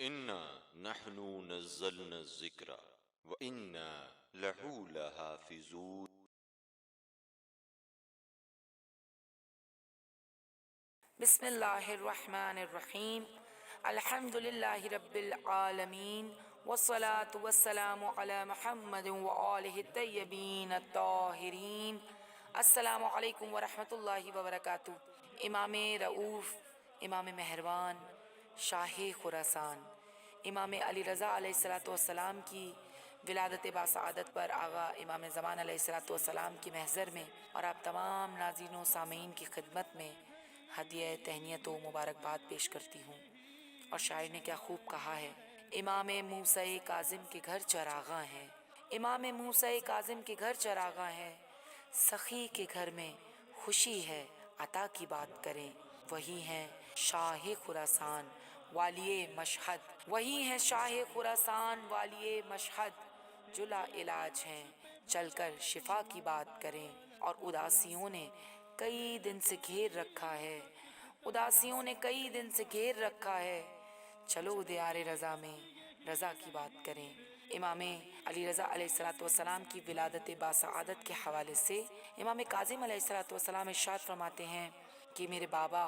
انا نحن نزلنا الذکر وانا لہو لحافظون۔ بسم اللہ الرحمن الرحیم۔ الحمد للہ رب العالمین والصلاة والسلام علی محمد وآلہ الطیبین الطاہرین۔ السلام علیکم ورحمۃ اللہ وبرکاتہ۔ امام رؤوف، امام مہربان، شاہ خراسان، امام علی رضا علیہ السلام کی ولادت باسعادت پر آغا امام زمان علیہ السلام کی محضر میں اور آپ تمام ناظرین و سامعین کی خدمت میں ہدیہ تہنیت و مبارکباد پیش کرتی ہوں۔ اور شاعر نے کیا خوب کہا ہے، امام موسیٰ کاظم کے گھر چراغاں ہے، امام موسیٰ کاظم کے گھر چراغاں ہے، سخی کے گھر میں خوشی ہے عطا کی بات کریں، وہی ہیں شاہ خراسان والی مشہد، وہی ہیں شاہ خراسان والی مشہد، جو لا علاج ہیں چل کر شفا کی بات کریں۔ اور اداسیوں نے کئی دن سے گھیر رکھا ہے، اداسیوں نے کئی دن سے گھیر رکھا ہے، چلو دیار رضا میں رضا کی بات کریں۔ امام علی رضا علیہ السلام کی ولادت باسعادت کے حوالے سے امام کاظم علیہ السلام ارشاد فرماتے ہیں کہ میرے بابا،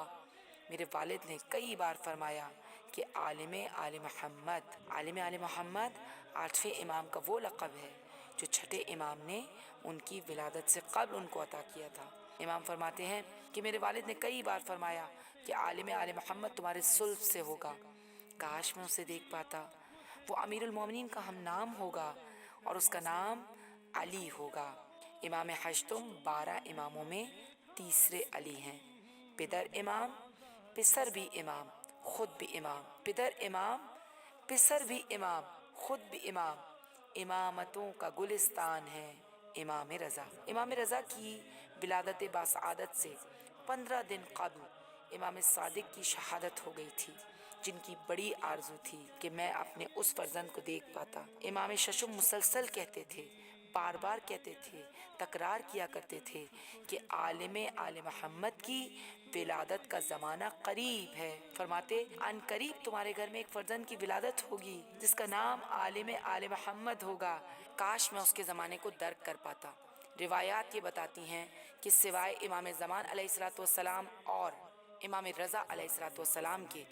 میرے والد نے کئی بار فرمایا کہ عالم آل محمد، عالم آل محمد 8ویں امام کا وہ لقب ہے جو چھٹے امام نے ان کی ولادت سے قبل ان کو عطا کیا تھا۔ امام فرماتے ہیں کہ میرے والد نے کئی بار فرمایا کہ عالم آل محمد تمہارے سلف سے ہوگا، کاش میں اسے دیکھ پاتا، وہ امیر المومنین کا ہم نام ہوگا اور اس کا نام علی ہوگا۔ امام ہشتم 12 اماموں میں تیسرے علی ہیں، پدر امام، پسر بھی امام، خود بھی امام، پدر امام، پسر بھی امام، خود بھی امام، امامتوں کا گلستان ہے امام رضا۔ امام رضا کی ولادت باسعادت سے 15 دن قبل امام صادق کی شہادت ہو گئی تھی، جن کی بڑی آرزو تھی کہ میں اپنے اس فرزند کو دیکھ پاتا۔ امام ششم مسلسل کہتے تھے، بار بار کہتے تھے، تکرار کیا کرتے تھے کہ عالم آل محمد کی ولادت کا زمانہ قریب ہے۔ فرماتے ان قریب تمہارے گھر میں ایک فرزند کی ولادت ہوگی جس کا نام عالم آل محمد ہوگا، کاش میں اس کے زمانے کو درک کر پاتا۔ روایات یہ بتاتی ہیں کہ سوائے امام زمان علیہ السلام اور امام رضا علیہ السلام کے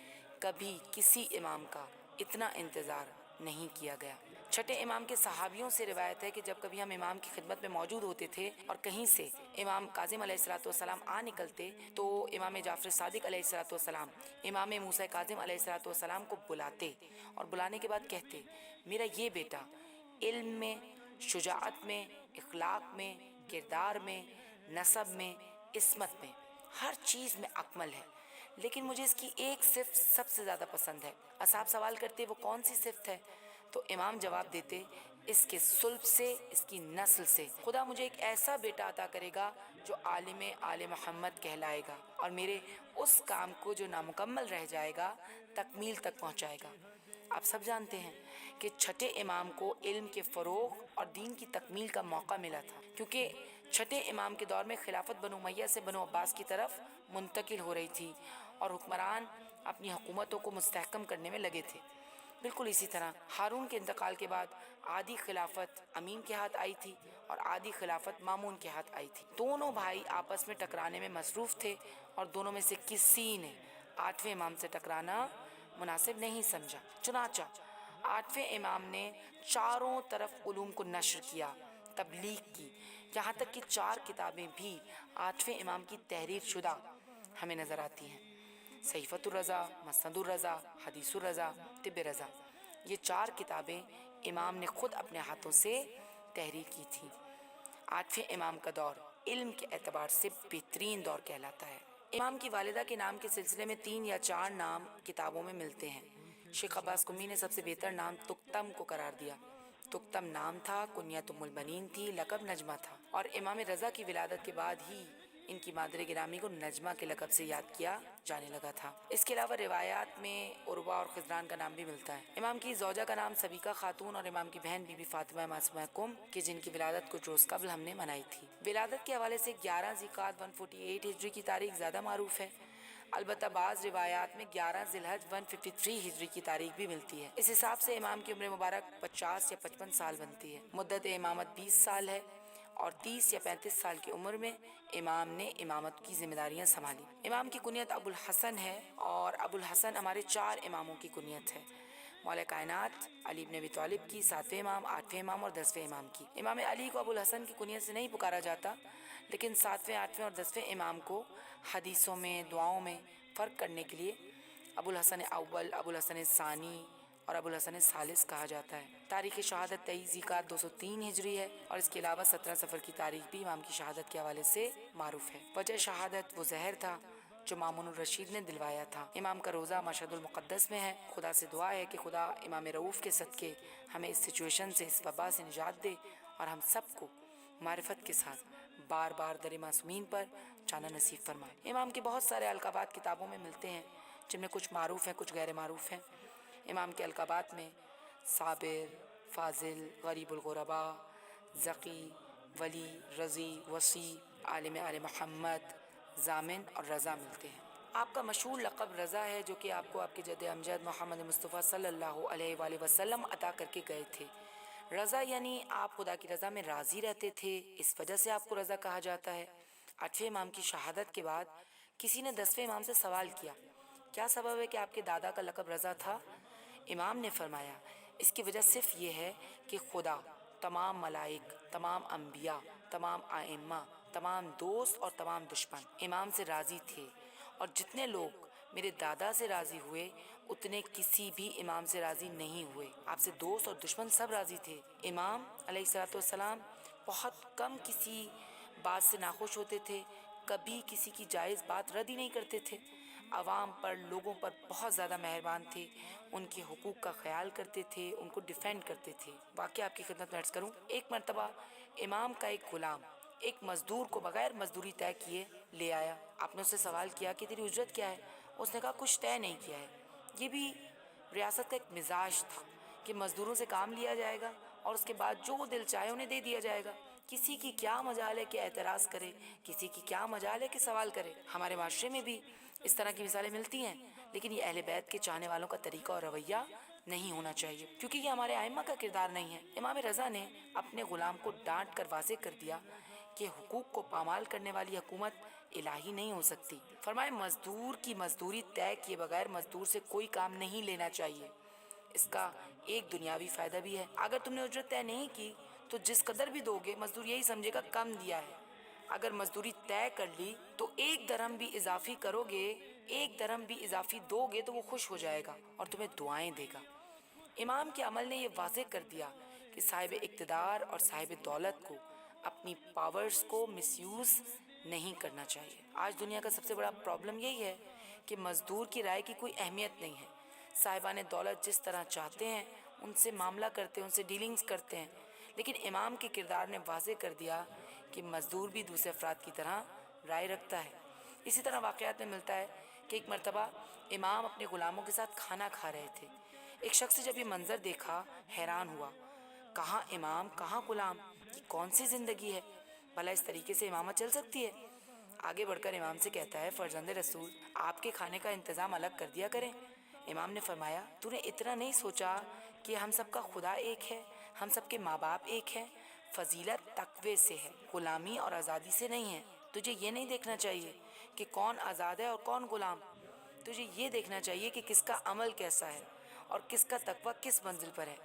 کبھی کسی امام کا اتنا انتظار نہیں کیا گیا۔ چھٹے امام کے صحابیوں سے روایت ہے کہ جب کبھی ہم امام کی خدمت میں موجود ہوتے تھے اور کہیں سے امام کاظم علیہ السلام آ نکلتے تو امام جعفر صادق علیہ السلام امام موسیٰ کاظم علیہ السلام کو بلاتے اور بلانے کے بعد کہتے، میرا یہ بیٹا علم میں، شجاعت میں، اخلاق میں، کردار میں، نسب میں، عصمت میں، ہر چیز میں اکمل ہے، لیکن مجھے اس کی ایک صفت سب سے زیادہ پسند ہے۔ اصحاب سوال کرتے وہ کون سی صفت ہے؟ تو امام جواب دیتے، اس کے صلب سے، اس کی نسل سے خدا مجھے ایک ایسا بیٹا عطا کرے گا جو عالم آل محمد کہلائے گا اور میرے اس کام کو جو نامکمل رہ جائے گا تکمیل تک پہنچائے گا۔ آپ سب جانتے ہیں کہ چھٹے امام کو علم کے فروغ اور دین کی تکمیل کا موقع ملا تھا، کیونکہ چھٹے امام کے دور میں خلافت بنو امیہ سے بنو عباس کی طرف منتقل ہو رہی تھی اور حکمران اپنی حکومتوں کو مستحکم کرنے میں لگے تھے۔ بالکل اسی طرح ہارون کے انتقال کے بعد آدھی خلافت امین کے ہاتھ آئی تھی اور آدھی خلافت مامون کے ہاتھ آئی تھی۔ دونوں بھائی آپس میں ٹکرانے میں مصروف تھے اور دونوں میں سے کسی نے 8ویں امام سے ٹکرانا مناسب نہیں سمجھا، چنانچہ 8ویں امام نے چاروں طرف علوم کو نشر کیا، تبلیغ کی، یہاں تک کہ 4 کتابیں بھی 8ویں امام کی تحریر شدہ ہمیں نظر آتی ہیں، صحیفۃ الرضا، مسند الرضا، حدیث الرضا، طب رضا۔ یہ 4 کتابیں امام نے خود اپنے ہاتھوں سے تحریر کی تھی۔ 8ویں امام کا دور علم کے اعتبار سے بہترین دور کہلاتا ہے۔ امام کی والدہ کے نام کے سلسلے میں 3 یا 4 نام کتابوں میں ملتے ہیں۔ شیخ عباس قمی نے سب سے بہتر نام تکتم کو قرار دیا۔ تکتم نام تھا، کنیت ام البنین تھی، لقب نجمہ تھا، اور امام رضا کی ولادت کے بعد ہی ان کی مادر گرامی کو نجمہ کے لقب سے یاد کیا جانے لگا تھا۔ اس کے علاوہ روایات میں عروہ اور خضران کا نام بھی ملتا ہے۔ امام کی زوجہ کا نام سبیکہ خاتون اور امام کی بہن بی بی فاطمہ معصومہ کم کہ جن کی ولادت کچھ روز قبل ہم نے منائی تھی۔ ولادت کے حوالے سے 11 ذی القعدہ 148 ہجری کی تاریخ زیادہ معروف ہے۔ البتہ بعض روایات میں 11 ذی الحج 153 ہجری کی تاریخ بھی ملتی ہے۔ اس حساب سے امام کی عمر مبارک 50 یا 55 سال بنتی ہے۔ مدت امامت 20 سال ہے اور 30 یا 35 سال کی عمر میں امام نے امامت کی ذمہ داریاں سنبھالی۔ امام کی کنیت ابو الحسن ہے اور ابو الحسن ہمارے 4 اماموں کی کنیت ہے، مولا کائنات علی بن ابی طالب کی 7ویں امام، 8ویں امام اور 10ویں امام کی۔ امام علی کو ابو الحسن کی کنیت سے نہیں پکارا جاتا، لیکن 7ویں، 8ویں اور 10ویں امام کو حدیثوں میں، دعاؤں میں فرق کرنے کے لیے ابو الحسن اول، ابو الحسن ثانی اور ابو الحسن ثالث کہا جاتا ہے۔ تاریخ شہادت 23 ذیقعدہ 203 ہجری ہے اور اس کے علاوہ 17 صفر کی تاریخ بھی امام کی شہادت کے حوالے سے معروف ہے۔ وجہ شہادت وہ زہر تھا جو مامون الرشید نے دلوایا تھا۔ امام کا روزہ مشہد المقدس میں ہے۔ خدا سے دعا ہے کہ خدا امام رؤوف کے صدقے ہمیں اس سچویشن سے، اس وبا سے نجات دے اور ہم سب کو معرفت کے ساتھ بار بار در معصومین پر جانا نصیب فرمائے۔ امام کے بہت سارے القابات کتابوں میں ملتے ہیں، جن میں کچھ معروف ہیں، کچھ غیر معروف ہیں۔ امام کے القابات میں صابر، فاضل، غریب الغرباء، ذکی، ولی، رضی، وصی، عالم آل محمد، ضامن اور رضا ملتے ہیں۔ آپ کا مشہور لقب رضا ہے، جو کہ آپ کو آپ کے جد امجد محمد مصطفیٰ صلی اللہ علیہ وآلہ وسلم عطا کر کے گئے تھے۔ رضا یعنی آپ خدا کی رضا میں راضی رہتے تھے، اس وجہ سے آپ کو رضا کہا جاتا ہے۔ 8ویں امام کی شہادت کے بعد کسی نے 10ویں امام سے سوال کیا، کیا سبب ہے کہ آپ کے دادا کا لقب رضا تھا؟ امام نے فرمایا، اس کی وجہ صرف یہ ہے کہ خدا تمام ملائک، تمام انبیاء، تمام ائمہ، تمام دوست اور تمام دشمن امام سے راضی تھے، اور جتنے لوگ میرے دادا سے راضی ہوئے اتنے کسی بھی امام سے راضی نہیں ہوئے۔ آپ سے دوست اور دشمن سب راضی تھے۔ امام علیہ السلام بہت کم کسی بات سے ناخوش ہوتے تھے، کبھی کسی کی جائز بات رد ہی نہیں کرتے تھے۔ عوام پر، لوگوں پر بہت زیادہ مہربان تھے، ان کے حقوق کا خیال کرتے تھے، ان کو ڈیفینڈ کرتے تھے۔ واقعہ آپ کی خدمت میں عرض کروں، ایک مرتبہ امام کا ایک غلام ایک مزدور کو بغیر مزدوری طے کیے لے آیا۔ آپ نے اس سے سوال کیا کہ تیری اجرت کیا ہے؟ اس نے کہا کچھ طے نہیں کیا ہے۔ یہ بھی ریاست کا ایک مزاج تھا کہ مزدوروں سے کام لیا جائے گا اور اس کے بعد جو دل چاہے انہیں دے دیا جائے گا۔ کسی کی کیا مجال ہے کہ اعتراض کرے، کسی کی کیا مجال ہے کہ سوال کرے۔ ہمارے معاشرے میں بھی اس طرح کی مثالیں ملتی ہیں، لیکن یہ اہل بیت کے چاہنے والوں کا طریقہ اور رویہ نہیں ہونا چاہیے، کیونکہ یہ ہمارے ائمہ کا کردار نہیں ہے۔ امام رضا نے اپنے غلام کو ڈانٹ کر واضح کر دیا کہ حقوق کو پامال کرنے والی حکومت الہی نہیں ہو سکتی۔ فرمائے مزدور کی مزدوری طے کیے بغیر مزدور سے کوئی کام نہیں لینا چاہیے، اس کا ایک دنیاوی فائدہ بھی ہے۔ اگر تم نے اجرت طے نہیں کی تو جس قدر بھی دو گے مزدور یہی سمجھے گا کم دیا ہے۔ اگر مزدوری طے کر لی تو 1 درہم بھی اضافی کرو گے، 1 درہم بھی اضافی دو گے تو وہ خوش ہو جائے گا اور تمہیں دعائیں دے گا۔ امام کے عمل نے یہ واضح کر دیا کہ صاحب اقتدار اور صاحب دولت کو اپنی پاورز کو مس یوز نہیں کرنا چاہیے۔ آج دنیا کا سب سے بڑا پرابلم یہی ہے کہ مزدور کی رائے کی کوئی اہمیت نہیں ہے۔ صاحبان دولت جس طرح چاہتے ہیں ان سے معاملہ کرتے ہیں، ان سے ڈیلنگز کرتے ہیں، لیکن امام کے کردار نے واضح کر دیا کہ مزدور بھی دوسرے افراد کی طرح رائے رکھتا ہے۔ اسی طرح واقعات میں ملتا ہے کہ ایک مرتبہ امام اپنے غلاموں کے ساتھ کھانا کھا رہے تھے۔ ایک شخص نے جب یہ منظر دیکھا حیران ہوا، کہاں امام کہاں غلام، یہ کون سی زندگی ہے؟ بھلا اس طریقے سے امامت چل سکتی ہے؟ آگے بڑھ کر امام سے کہتا ہے، فرزند رسول آپ کے کھانے کا انتظام الگ کر دیا کریں۔ امام نے فرمایا، تو نے اتنا نہیں سوچا کہ ہم سب کا خدا ایک ہے، ہم سب کے ماں باپ ایک ہیں؟ فضیلت تقوی سے ہے، غلامی اور آزادی سے نہیں ہے۔ تجھے یہ نہیں دیکھنا چاہیے کہ کون آزاد ہے اور کون غلام، تجھے یہ دیکھنا چاہیے کہ کس کا عمل کیسا ہے اور کس کا تقوی کس منزل پر ہے۔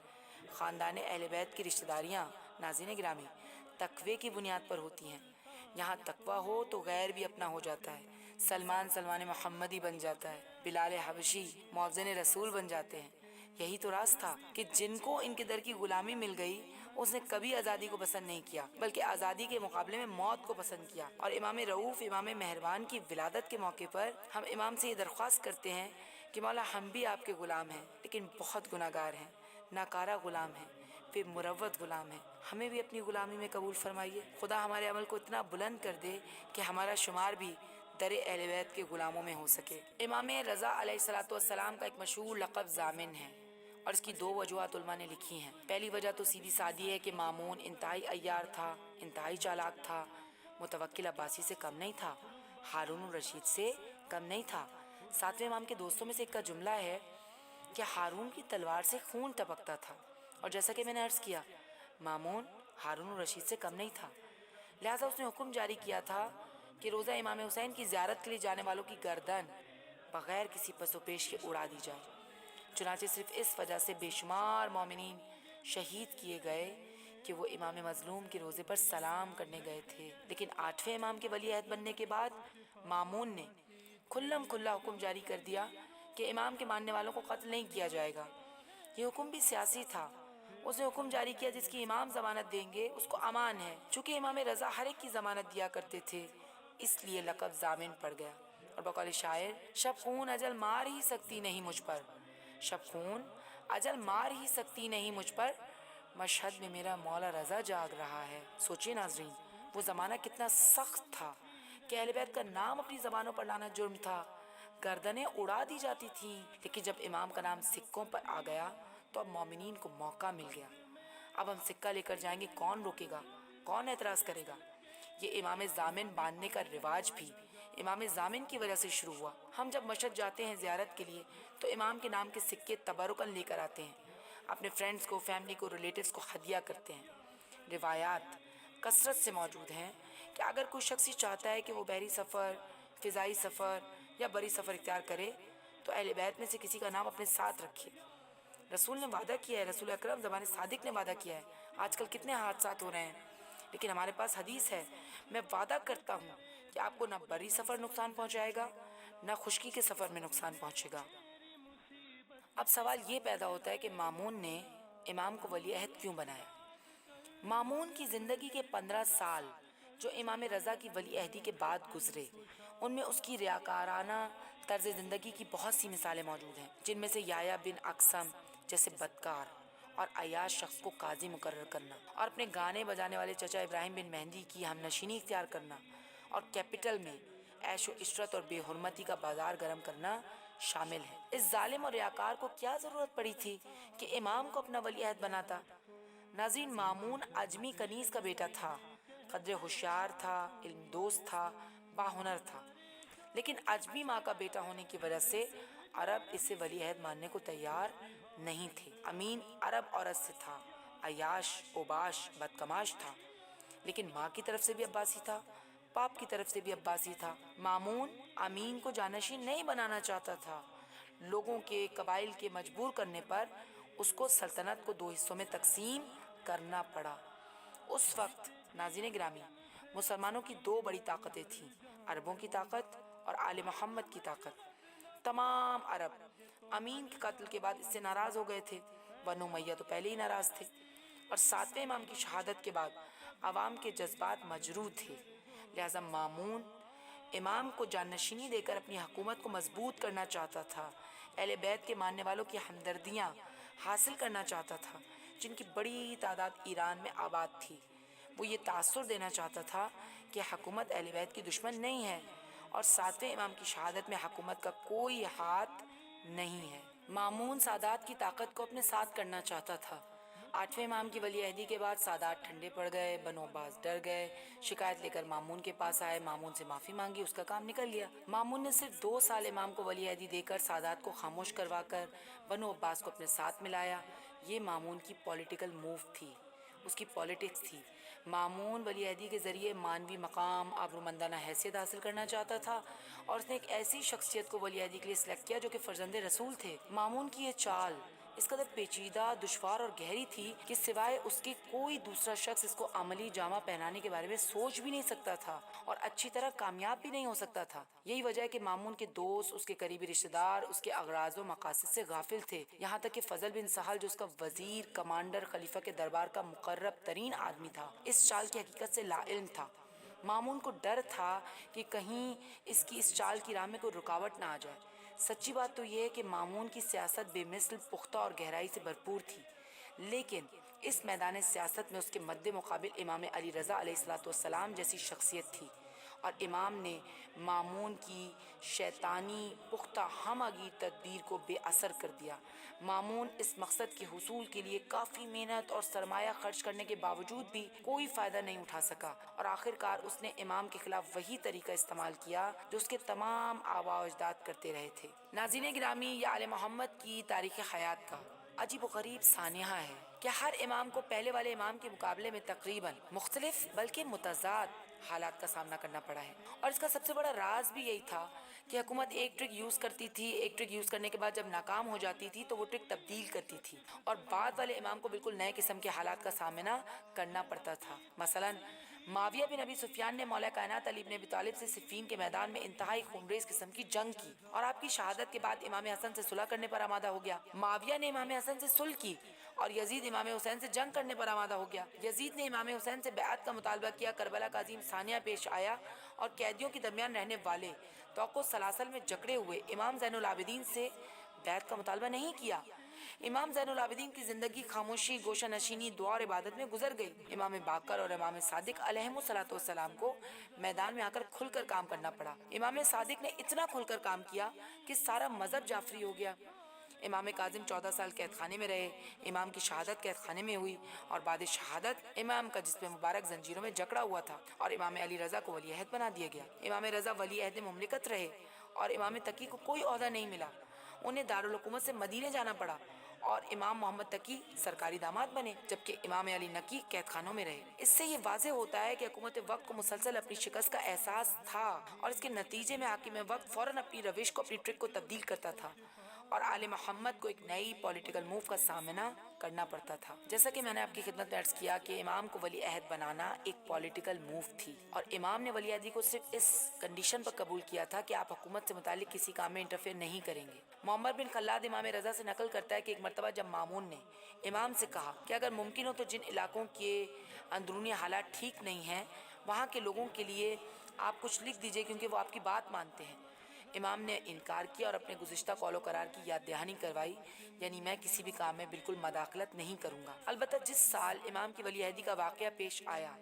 خاندان اہل بیت کی رشتہ داریاں ناظرین گرامی تقوی کی بنیاد پر ہوتی ہیں۔ یہاں تقوی ہو تو غیر بھی اپنا ہو جاتا ہے۔ سلمان محمدی بن جاتا ہے، بلال حبشی مؤذن رسول بن جاتے ہیں۔ یہی تو راز تھا کہ جن کو ان کے در کی غلامی مل گئی اس نے کبھی آزادی کو پسند نہیں کیا، بلکہ آزادی کے مقابلے میں موت کو پسند کیا۔ اور امام رؤوف، امام مہربان کی ولادت کے موقع پر ہم امام سے یہ درخواست کرتے ہیں کہ مولا ہم بھی آپ کے غلام ہیں، لیکن بہت گناہ گار ہیں، ناکارہ غلام ہیں، پھر مروت غلام ہیں، ہمیں بھی اپنی غلامی میں قبول فرمائیے۔ خدا ہمارے عمل کو اتنا بلند کر دے کہ ہمارا شمار بھی در اہل بیت کے غلاموں میں ہو سکے۔ امام رضا علیہ السلام کا ایک مشہور لقب ضامن ہے، اور اس کی 2 وجوہات علماء نے لکھی ہیں۔ پہلی وجہ تو سیدھی سادی ہے کہ مامون انتہائی عیار تھا، انتہائی چالاک تھا، متوکل عباسی سے کم نہیں تھا، ہارون الرشید سے کم نہیں تھا، ساتویں امام کے دوستوں میں سے ایک کا جملہ ہے کہ ہارون کی تلوار سے خون ٹپکتا تھا، اور جیسا کہ میں نے عرض کیا مامون ہارون الرشید سے کم نہیں تھا، لہٰذا اس نے حکم جاری کیا تھا کہ روزہ امام حسین کی زیارت کے لیے جانے والوں کی گردن بغیر کسی پس و پیش کے اڑا دی جائے۔ چنانچہ صرف اس وجہ سے بے شمار مومنین شہید کیے گئے کہ وہ امام مظلوم کے روزے پر سلام کرنے گئے تھے۔ لیکن 8ویں امام کے ولی عہد بننے کے بعد مامون نے کھلم کھلا حکم جاری کر دیا کہ امام کے ماننے والوں کو قتل نہیں کیا جائے گا۔ یہ حکم بھی سیاسی تھا۔ اس نے حکم جاری کیا جس کی امام ضمانت دیں گے اس کو امان ہے۔ چونکہ امام رضا ہر ایک کی ضمانت دیا کرتے تھے اس لیے لقب ضامن پڑ گیا۔ اور بقول شاعر، شب خون اجل مار ہی سکتی نہیں مجھ پر، شب خون اجل مار ہی سکتی نہیں مجھ پر، مشہد میں میرا مولا رضا جاگ رہا ہے۔ سوچئے ناظرین، وہ زمانہ کتنا سخت تھا کہ اہل بیت کا نام اپنی زبانوں پر لانا جرم تھا، گردنیں اڑا دی جاتی تھیں۔ لیکن جب امام کا نام سکوں پر آ گیا تو اب مومنین کو موقع مل گیا۔ اب ہم سکہ لے کر جائیں گے، کون روکے گا، کون اعتراض کرے گا؟ یہ امام ضامن باندھنے کا رواج بھی امام ضامن کی وجہ سے شروع ہوا۔ ہم جب مشہد جاتے ہیں زیارت کے لیے تو امام کے نام کے سکے تبرکاً لے کر آتے ہیں، اپنے فرینڈز کو، فیملی کو، ریلیٹیوز کو ہدیہ کرتے ہیں۔ روایات کثرت سے موجود ہیں کہ اگر کوئی شخص چاہتا ہے کہ وہ بحری سفر، فضائی سفر یا بری سفر اختیار کرے تو اہل بیت میں سے کسی کا نام اپنے ساتھ رکھے۔ رسول نے وعدہ کیا ہے، رسول اکرم زمان صادق نے وعدہ کیا ہے۔ آج کل کتنے حادثات ہو رہے ہیں، لیکن ہمارے پاس حدیث ہے، میں وعدہ کرتا ہوں کہ آپ کو نہ بری سفر نقصان پہنچائے گا نہ خشکی کے سفر میں نقصان پہنچے گا۔ اب سوال یہ پیدا ہوتا ہے کہ مامون نے امام کو ولی عہد کیوں بنایا؟ مامون کی زندگی کے 15 سال جو امام رضا کی ولی عہدی کے بعد گزرے، ان میں اس کی ریاکارانہ طرز زندگی کی بہت سی مثالیں موجود ہیں، جن میں سے یحییٰ بن اقسم جیسے بدکار اور عیاش شخص کو قاضی مقرر کرنا، اور اپنے گانے بجانے والے چچا ابراہیم بن مہدی کی ہم نشینی اختیار کرنا، اور کیپٹل میں عیش و عشرت اور بے حرمتی کا بازار گرم کرنا شامل ہے۔ اس ظالم اور ریاکار کو کیا ضرورت پڑی تھی کہ امام کو اپنا ولی عہد بناتا؟ ناظرین، مامون اجمی کنیز کا بیٹا تھا، قدر ہوشیار تھا، علم دوست تھا، باہنر تھا، لیکن اجمی ماں کا بیٹا ہونے کی وجہ سے عرب اسے ولی عہد ماننے کو تیار نہیں تھے۔ امین عرب عورت سے تھا، عیاش، اوباش، بدکماش تھا، لیکن ماں کی طرف سے بھی عباسی تھا، باپ کی طرف سے بھی عباسی تھا۔ مامون امین کو جانشین نہیں بنانا چاہتا تھا، لوگوں کے، قبائل کے مجبور کرنے پر اس کو سلطنت کو 2 حصوں میں تقسیم کرنا پڑا۔ اس وقت ناظرین گرامی، مسلمانوں کی 2 بڑی طاقتیں تھیں، عربوں کی طاقت اور آل محمد کی طاقت۔ تمام عرب امین کے قتل کے بعد اس سے ناراض ہو گئے تھے، بنو امیہ تو پہلے ہی ناراض تھے، اور 7ویں امام کی شہادت کے بعد عوام کے جذبات مجروح تھے، لہذا مامون امام کو جانشینی دے کر اپنی حکومت کو مضبوط کرنا چاہتا تھا، اہل بیت کے ماننے والوں کی ہمدردیاں حاصل کرنا چاہتا تھا جن کی بڑی تعداد ایران میں آباد تھی۔ وہ یہ تاثر دینا چاہتا تھا کہ حکومت اہل بیت کی دشمن نہیں ہے اور 7ویں امام کی شہادت میں حکومت کا کوئی ہاتھ نہیں ہے۔ مامون سادات کی طاقت کو اپنے ساتھ کرنا چاہتا تھا۔ 8ویں امام کی ولی عہدی کے بعد سادات ٹھنڈے پڑ گئے، بنو عباس ڈر گئے، شکایت لے کر مامون کے پاس آئے، مامون سے معافی مانگی، اس کا کام نکل گیا۔ مامون نے صرف 2 سال امام کو ولی عہدی دے کر سادات کو خاموش کروا کر بنو عباس کو اپنے ساتھ ملایا۔ یہ مامون کی پولیٹیکل موو تھی، اس کی پولیٹکس تھی۔ مامون ولی عہدی کے ذریعے مانوی مقام، آبرومندانہ حیثیت حاصل کرنا چاہتا تھا، اور اس نے ایک ایسی شخصیت کو ولی عہدی کے لیے سلیکٹ کیا جو کہ فرزند رسول تھے۔ مامون کی یہ چال اس قدر پیچیدہ، دشوار اور گہری تھی کہ سوائے اس کے کوئی دوسرا شخص اس کو عملی جامہ پہنانے کے بارے میں سوچ بھی نہیں سکتا تھا اور اچھی طرح کامیاب بھی نہیں ہو سکتا تھا۔ یہی وجہ ہے کہ مامون کے دوست، اس کے قریبی رشتہ دار اس کے اغراض و مقاصد سے غافل تھے، یہاں تک کہ فضل بن سہل جو اس کا وزیر، کمانڈر، خلیفہ کے دربار کا مقرب ترین آدمی تھا، اس چال کی حقیقت سے لا علم تھا۔ مامون کو ڈر تھا کہ کہیں اس کی اس چال کی راہ میں کوئی رکاوٹ نہ آ جائے۔ سچی بات تو یہ ہے کہ مامون کی سیاست بے مثل، پختہ اور گہرائی سے بھرپور تھی، لیکن اس میدان سیاست میں اس کے مد مقابل امام علی رضا علیہ السلام جیسی شخصیت تھی، اور امام نے مامون کی شیطانی پختہ ہمہ گیر تدبیر کو بے اثر کر دیا۔ مامون اس مقصد کے حصول کے لیے کافی محنت اور سرمایہ خرچ کرنے کے باوجود بھی کوئی فائدہ نہیں اٹھا سکا، اور آخر کار اس نے امام کے خلاف وہی طریقہ استعمال کیا جو اس کے تمام آباء و اجداد کرتے رہے تھے۔ ناظرین گرامی، یہ آل محمد کی تاریخ حیات کا عجیب و غریب سانحہ ہے کہ ہر امام کو پہلے والے امام کے مقابلے میں تقریباً مختلف بلکہ متضاد حالات کا سامنا کرنا پڑا ہے، اور اس کا سب سے بڑا راز بھی یہی تھا کہ حکومت ایک ٹرک یوز کرتی تھی، ایک ٹرک یوز کرنے کے بعد جب ناکام ہو جاتی تھی تو وہ ٹرک تبدیل کرتی تھی، اور بعد والے امام کو بالکل نئے قسم کے حالات کا سامنا کرنا پڑتا تھا۔ مثلاً معاویہ بن ابی سفیان نے مولا کائنات علی بن ابی طالب سے صفین کے میدان میں انتہائی خونریز قسم کی جنگ کی، اور آپ کی شہادت کے بعد امام حسن سے صلح کرنے پر آمادہ ہو گیا۔ معاویہ نے امام حسن سے صلح کی اور یزید امام حسین سے جنگ کرنے پر آمادہ ہو گیا۔ یزید نے امام حسین سے بیعت کا مطالبہ کیا۔ کربلا کا عظیم سانحہ پیش آیا اور قیدیوں کے درمیان رہنے والے توق سلاسل میں جکڑے ہوئے امام زین العابدین سے بیعت کا مطالبہ نہیں کیا۔ امام زین العابدین کی زندگی خاموشی، گوشہ نشینی، دعا اور عبادت میں گزر گئی۔ امام باقر اور امام صادق علیہم الصلوۃ والسلام کو میدان میں آ کر کھل کر کام کرنا پڑا۔ امام صادق نے اتنا کھل کر کام کیا کہ سارا مذہب جعفری ہو گیا۔ امام کاظم 14 سال قید خانے میں رہے۔ امام کی شہادت قید خانے میں ہوئی، اور بعد شہادت امام کا جسم مبارک زنجیروں میں جکڑا ہوا تھا، اور امام علی رضا کو ولی عہد بنا دیا گیا۔ امام رضا ولی عہد مملکت رہے، اور امام تقی کو کوئی عہدہ نہیں ملا، انہیں دارالحکومت سے مدینے جانا پڑا، اور امام محمد تقی سرکاری داماد بنے، جبکہ امام علی نقی قید خانوں میں رہے۔ اس سے یہ واضح ہوتا ہے کہ حکومت وقت کو مسلسل اپنی شکست کا احساس تھا، اور اس کے نتیجے میں حاکم وقت فوراً اپنی روش کو، اپنی ٹرک کو تبدیل کرتا تھا، اور آل محمد کو ایک نئی پولیٹیکل موو کا سامنا کرنا پڑتا تھا۔ جیسا کہ میں نے آپ کی خدمت میں عرض کیا کہ امام کو ولی عہد بنانا ایک پولیٹیکل موو تھی، اور امام نے ولی عہدی کو صرف اس کنڈیشن پر قبول کیا تھا کہ آپ حکومت سے متعلق کسی کام میں انٹرفیئر نہیں کریں گے۔ محمد بن خلاد امام رضا سے نقل کرتا ہے کہ ایک مرتبہ جب مامون نے امام سے کہا کہ اگر ممکن ہو تو جن علاقوں کے اندرونی حالات ٹھیک نہیں ہیں وہاں کے لوگوں کے لیے آپ کچھ لکھ دیجئے کیونکہ وہ آپ کی بات مانتے ہیں۔ امام نے انکار کیا اور اپنے گزشتہ قول و قرار کی یاد دہانی کروائی، یعنی میں کسی بھی کام میں بالکل مداخلت نہیں کروں گا۔ البتہ جس سال امام کی ولی عہدی کا واقعہ پیش آیا،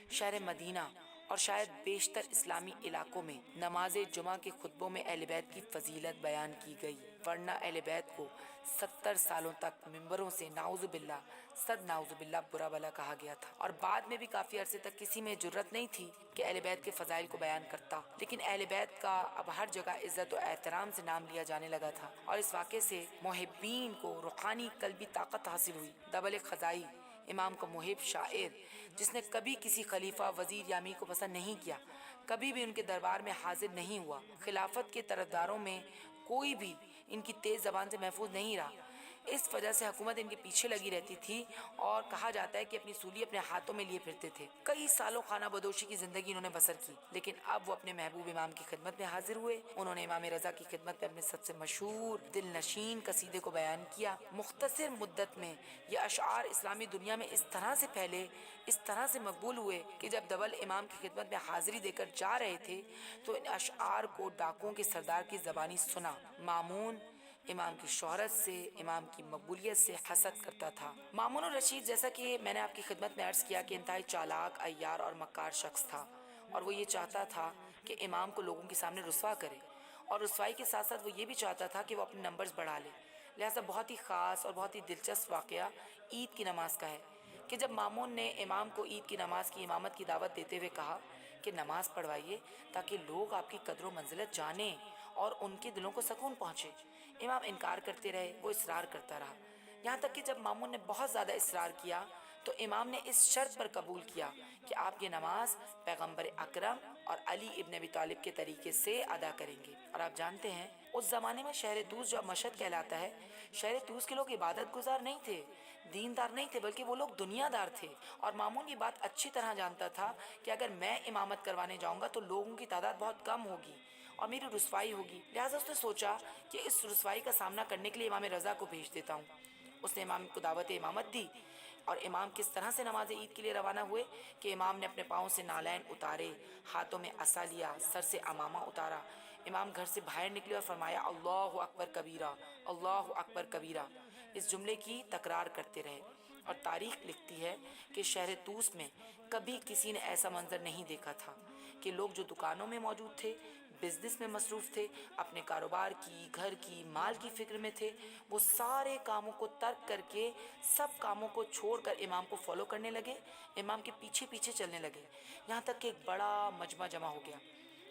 شہر مدینہ اور شاید بیشتر اسلامی علاقوں میں نماز جمعہ کے خطبوں میں اہل بیت کی فضیلت بیان کی گئی، ورنہ اہل بیت کو 70 سالوں تک ممبروں سے نعوذ باللہ صد نعوذ باللہ برا بلا کہا گیا تھا، اور بعد میں بھی کافی عرصے تک کسی میں جرت نہیں تھی کہ اہل بیت کے فضائل کو بیان کرتا، لیکن اہل بیت کا اب ہر جگہ عزت و احترام سے نام لیا جانے لگا تھا، اور اس واقعے سے محبین کو روحانی قلبی طاقت حاصل ہوئی۔ دبل خزائی امام کا محب شاعر، جس نے کبھی کسی خلیفہ، وزیر یا امیر کو پسند نہیں کیا، کبھی بھی ان کے دربار میں حاضر نہیں ہوا، خلافت کے طرفداروں میں کوئی بھی ان کی تیز زبان سے محفوظ نہیں رہا، اس وجہ سے حکومت ان کے پیچھے لگی رہتی تھی، اور کہا جاتا ہے کہ اپنی سولی اپنے ہاتھوں میں لیے پھرتے تھے۔ کئی سالوں خانہ بدوشی کی زندگی انہوں نے بسر کی، لیکن اب وہ اپنے محبوب امام کی خدمت میں حاضر ہوئے۔ انہوں نے امام رضا کی خدمت میں اپنے سب سے مشہور دل نشین قصیدے کو بیان کیا۔ مختصر مدت میں یہ اشعار اسلامی دنیا میں اس طرح سے پھیلے، اس طرح سے مقبول ہوئے کہ جب دبل امام کی خدمت میں حاضری دے کر جا رہے تھے تو ان اشعار کو ڈاکوؤں کے سردار کی زبانی سنا۔ مامون امام کی شہرت سے، امام کی مقبولیت سے حسد کرتا تھا۔ مامون الرشید، جیسا کہ میں نے آپ کی خدمت میں عرض کیا، کہ انتہائی چالاک، عیار اور مکار شخص تھا، اور وہ یہ چاہتا تھا کہ امام کو لوگوں کے سامنے رسوا کرے، اور رسوائی کے ساتھ ساتھ وہ یہ بھی چاہتا تھا کہ وہ اپنے نمبرز بڑھا لے۔ لہٰذا بہت ہی خاص اور بہت ہی دلچسپ واقعہ عید کی نماز کا ہے کہ جب مامون نے امام کو عید کی نماز کی امامت کی دعوت دیتے ہوئے کہا کہ نماز پڑھوائیے تاکہ لوگ آپ کی قدر و منزلت جانیں اور ان کے دلوں کو سکون پہنچے، امام انکار کرتے رہے، وہ اصرار کرتا رہا، یہاں تک کہ جب مامون نے بہت زیادہ اصرار کیا تو امام نے اس شرط پر قبول کیا کہ آپ یہ نماز پیغمبر اکرم اور علی ابن ابی طالب کے طریقے سے ادا کریں گے۔ اور آپ جانتے ہیں اس زمانے میں شہر طوس جو مشہد کہلاتا ہے، شہر طوس کے لوگ عبادت گزار نہیں تھے، دیندار نہیں تھے، بلکہ وہ لوگ دنیا دار تھے، اور مامون یہ بات اچھی طرح جانتا تھا کہ اگر میں امامت کروانے جاؤں گا تو لوگوں کی تعداد بہت کم ہوگی اور میری رسوائی ہوگی، لہٰذا اس نے سوچا کہ اس رسوائی کا سامنا کرنے کے لیے امام رضا کو بھیج دیتا ہوں۔ اس نے امام کو دعوت امامت دی، اور امام کس طرح سے نماز عید کے لیے روانہ ہوئے کہ امام نے اپنے پاؤں سے نالین اتارے، ہاتھوں میں عصا لیا، سر سے عمامہ اتارا، امام گھر سے باہر نکلے اور فرمایا اللہ اکبر کبیرہ، اللہ اکبر کبیرہ، اس جملے کی تکرار کرتے رہے، اور تاریخ لکھتی ہے کہ شہر طوس میں کبھی کسی نے ایسا منظر نہیں دیکھا تھا۔ کہ لوگ جو دکانوں میں موجود تھے، بزنس میں مصروف تھے، اپنے کاروبار کی، گھر کی، مال کی فکر میں تھے، وہ سارے کاموں کو ترک کر کے، سب کاموں کو چھوڑ کر امام کو فالو کرنے لگے، امام کے پیچھے پیچھے چلنے لگے، یہاں تک کہ ایک بڑا مجمع جمع ہو گیا۔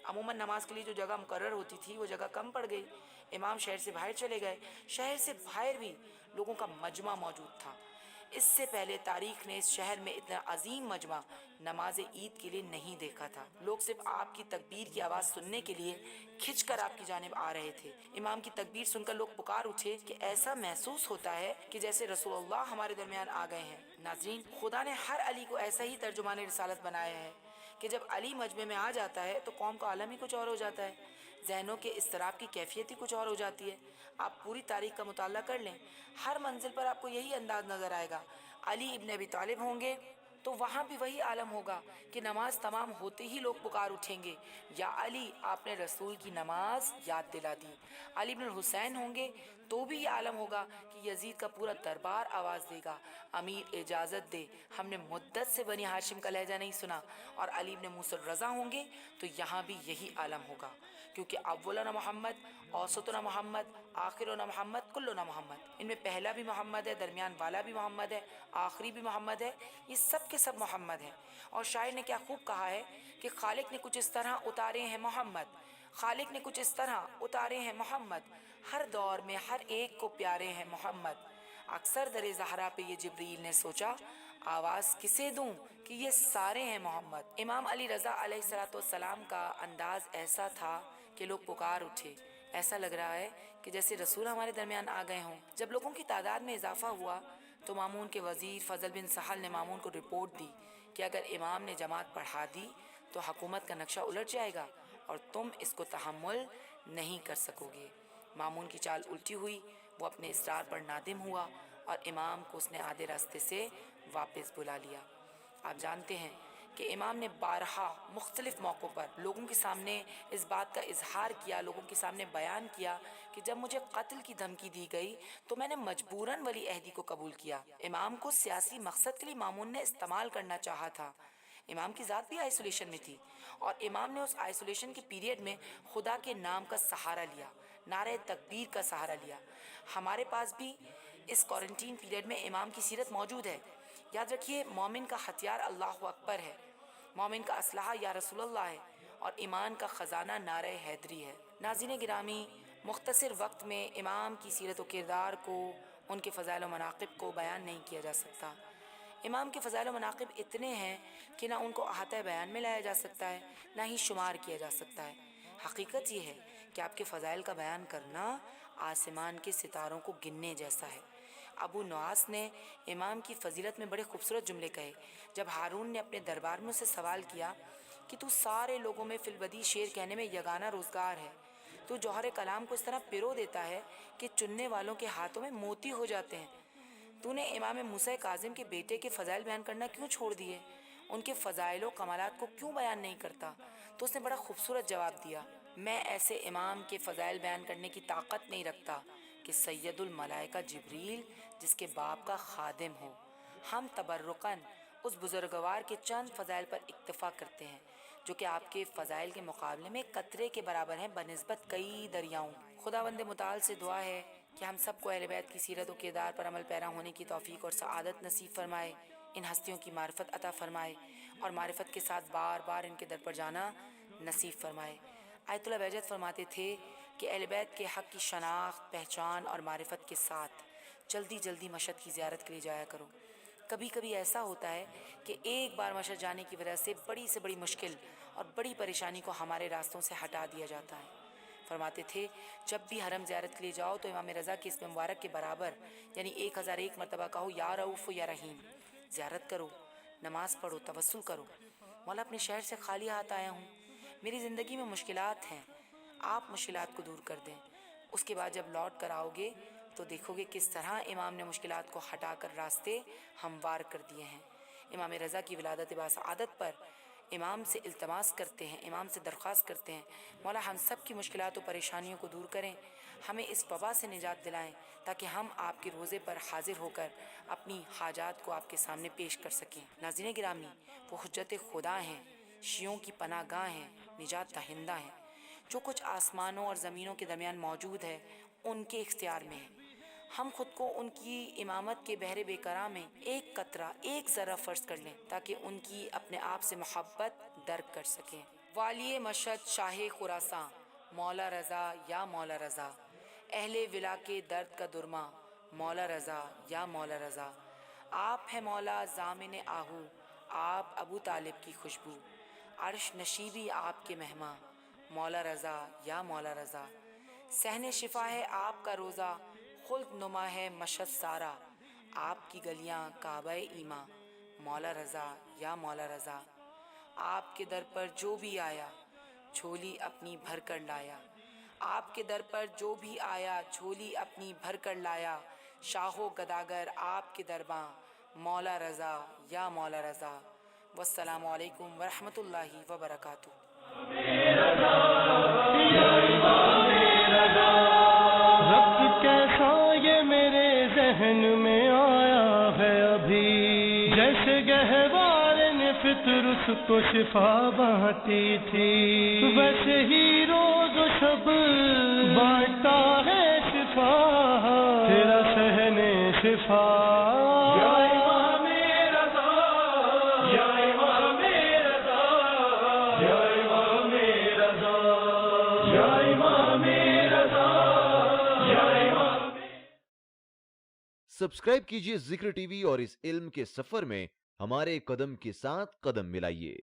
عموماً نماز کے لیے جو جگہ مقرر ہوتی تھی وہ جگہ کم پڑ گئی، امام شہر سے باہر چلے گئے، شہر سے باہر بھی لوگوں کا مجمع موجود تھا۔ اس سے پہلے تاریخ نے اس شہر میں اتنا عظیم مجمع نماز عید کے لیے نہیں دیکھا تھا۔ لوگ صرف آپ کی تکبیر کی آواز سننے کے لیے کھنچ کر آپ کی جانب آ رہے تھے۔ امام کی تکبیر سن کر لوگ پکار اٹھے کہ ایسا محسوس ہوتا ہے کہ جیسے رسول اللہ ہمارے درمیان آ گئے ہیں۔ ناظرین، خدا نے ہر علی کو ایسا ہی ترجمان رسالت بنایا ہے کہ جب علی مجمع میں آ جاتا ہے تو قوم کا عالم ہی کچھ اور ہو جاتا ہے، ذہنوں کے اضطراب کی کیفیت ہی کچھ اور ہو جاتی ہے۔ آپ پوری تاریخ کا مطالعہ کر لیں، ہر منزل پر آپ کو یہی انداز نظر آئے گا۔ علی ابن ابی طالب ہوں گے تو وہاں بھی وہی عالم ہوگا کہ نماز تمام ہوتے ہی لوگ پکار اٹھیں گے، یا علی آپ نے رسول کی نماز یاد دلا دی۔ علی بن الحسین ہوں گے تو بھی یہ عالم ہوگا کہ یزید کا پورا دربار آواز دے گا، امیر اجازت دے، ہم نے مدت سے بنی ہاشم کا لہجہ نہیں سنا۔ اور علی بن موسی الرضا ہوں گے تو یہاں بھی یہی عالم ہوگا، کیونکہ اولنا محمد، اوسطنا محمد، آخرنا محمد، کلنا محمد، ان میں پہلا بھی محمد ہے، درمیان والا بھی محمد ہے، آخری بھی محمد ہے، یہ سب کے سب محمد ہیں۔ اور شاعر نے کیا خوب کہا ہے کہ خالق نے کچھ اس طرح اتارے ہیں محمد، خالق نے کچھ اس طرح اتارے ہیں محمد، ہر دور میں ہر ایک کو پیارے ہیں محمد۔ اکثر در زہرا پہ یہ جبریل نے سوچا، آواز کسے دوں کہ یہ سارے ہیں محمد۔ امام علی رضا علیہ السلام کا انداز ایسا تھا کہ لوگ پکار اٹھے، ایسا لگ رہا ہے کہ جیسے رسول ہمارے درمیان آ گئے ہوں۔ جب لوگوں کی تعداد میں اضافہ ہوا تو مامون کے وزیر فضل بن سہل نے مامون کو رپورٹ دی کہ اگر امام نے جماعت پڑھا دی تو حکومت کا نقشہ الٹ جائے گا اور تم اس کو تحمل نہیں کر سکو گے۔ مامون کی چال الٹی ہوئی، وہ اپنے اصرار پر نادم ہوا اور امام کو اس نے آدھے راستے سے واپس بلا لیا۔ آپ جانتے ہیں کہ امام نے بارہا مختلف موقعوں پر لوگوں کے سامنے اس بات کا اظہار کیا، لوگوں کے سامنے بیان کیا کہ جب مجھے قتل کی دھمکی دی گئی تو میں نے مجبوراً ولی عہدی کو قبول کیا۔ امام کو سیاسی مقصد کے لیے مامون نے استعمال کرنا چاہا تھا۔ امام کی ذات بھی آئسولیشن میں تھی اور امام نے اس آئسولیشن کے پیریڈ میں خدا کے نام کا سہارا لیا، نعرہ تکبیر کا سہارا لیا۔ ہمارے پاس بھی اس کوارنٹین پیریڈ میں امام کی سیرت موجود ہے۔ یاد رکھیے، مومن کا ہتھیار اللہ اکبر ہے، مومن کا اسلحہ یا رسول اللہ ہے، اور ایمان کا خزانہ نعرہ حیدری ہے۔ ناظرین گرامی، مختصر وقت میں امام کی سیرت و کردار کو، ان کے فضائل و مناقب کو بیان نہیں کیا جا سکتا۔ امام کے فضائل و مناقب اتنے ہیں کہ نہ ان کو احاطہ بیان میں لایا جا سکتا ہے، نہ ہی شمار کیا جا سکتا ہے۔ حقیقت یہ ہے کہ آپ کے فضائل کا بیان کرنا آسمان کے ستاروں کو گننے جیسا ہے۔ ابو نواس نے امام کی فضیلت میں بڑے خوبصورت جملے کہے جب ہارون نے اپنے دربار میں اسے سوال کیا کہ تو سارے لوگوں میں فی البدی شعر کہنے میں یگانہ روزگار ہے، تو جوہر کلام کو اس طرح پرو دیتا ہے کہ چننے والوں کے ہاتھوں میں موتی ہو جاتے ہیں، تو نے امام موسیٰ کاظم کے بیٹے کے فضائل بیان کرنا کیوں چھوڑ دیے، ان کے فضائل و کمالات کو کیوں بیان نہیں کرتا؟ تو اس نے بڑا خوبصورت جواب دیا، میں ایسے امام کے فضائل بیان کرنے کی طاقت نہیں رکھتا کہ سید الملائکہ جبریل جس کے باپ کا خادم ہو۔ ہم تبرکاً اس بزرگوار کے چند فضائل پر اکتفا کرتے ہیں جو کہ آپ کے فضائل کے مقابلے میں قطرے کے برابر ہیں بنسبت کئی دریاؤں۔ خداوند متعال سے دعا ہے کہ ہم سب کو اہل بیت کی سیرت و کردار پر عمل پیرا ہونے کی توفیق اور سعادت نصیب فرمائے، ان ہستیوں کی معرفت عطا فرمائے اور معرفت کے ساتھ بار بار ان کے در پر جانا نصیب فرمائے۔ آیت اللہ بہجت فرماتے تھے کہ اہل بیت کے حق کی شناخت، پہچان اور معرفت کے ساتھ جلدی جلدی مشہد کی زیارت کے لیے جایا کرو۔ کبھی کبھی ایسا ہوتا ہے کہ ایک بار مشہد جانے کی وجہ سے بڑی سے بڑی مشکل اور بڑی پریشانی کو ہمارے راستوں سے ہٹا دیا جاتا ہے۔ فرماتے تھے جب بھی حرم زیارت کے لیے جاؤ تو امام رضا کے اسم مبارک کے برابر یعنی 1001 مرتبہ کہو یا رؤوف یا رحیم، زیارت کرو، نماز پڑھو، توسل کرو۔ مولا اپنے شہر سے خالی ہاتھ آیا ہوں، میری زندگی میں مشکلات ہیں، آپ مشکلات کو دور کر دیں۔ اس کے بعد جب لوٹ کر آؤ گے تو دیکھو گے کس طرح امام نے مشکلات کو ہٹا کر راستے ہموار کر دیے ہیں۔ امام رضا کی ولادت باسعادت پر امام سے التماس کرتے ہیں، امام سے درخواست کرتے ہیں مولا ہم سب کی مشکلات و پریشانیوں کو دور کریں، ہمیں اس وبا سے نجات دلائیں تاکہ ہم آپ کے روزے پر حاضر ہو کر اپنی حاجات کو آپ کے سامنے پیش کر سکیں۔ ناظرین گرامی، وہ حجت خدا ہیں، شیعوں کی پناہ گاہ ہیں، نجات دہندہ ہیں۔ جو کچھ آسمانوں اور زمینوں کے درمیان موجود ہے ان کے اختیار میں ہے۔ ہم خود کو ان کی امامت کے بحر بے کرام میں ایک قطرہ، ایک ذرہ فرض کر لیں تاکہ ان کی اپنے آپ سے محبت درک کر سکیں۔ والی مشہد شاہ خراساں مولا رضا یا مولا رضا، اہل ولا کے درد کا درما مولا رضا یا مولا رضا، آپ ہے مولا ضامن آہو، آپ ابو طالب کی خوشبو، عرش نشیبی آپ کے مہماں مولا رضا یا مولا رضا، صحن شفا ہے آپ کا روزہ، خلد نما ہے مشہد سارا، آپ کی گلیاں کعبہ ایماں مولا رضا یا مولا رضا، آپ کے در پر جو بھی آیا جھولی اپنی بھر کر لایا، آپ کے در پر جو بھی آیا جھولی اپنی بھر کر لایا، شاہ و گداگر آپ کے درباں مولا رضا یا مولا رضا۔ والسلام علیکم ورحمۃ اللہ وبرکاتہ۔ رب کیسا یہ میرے ذہن میں آیا ہے ابھی، جیسے گہوار نے فطر اس کو شفا بانٹی تھی، ویسے ہی روز و شب بانٹتا ہے شفا تیرا صحن شفا۔ یا امام رضا، یا امام رضا، یا امام رضا، یا امام رضا، یا امام۔ سبسکرائب کیجئے ذکر ٹی وی اور اس علم کے سفر میں ہمارے قدم کے ساتھ قدم ملائیے۔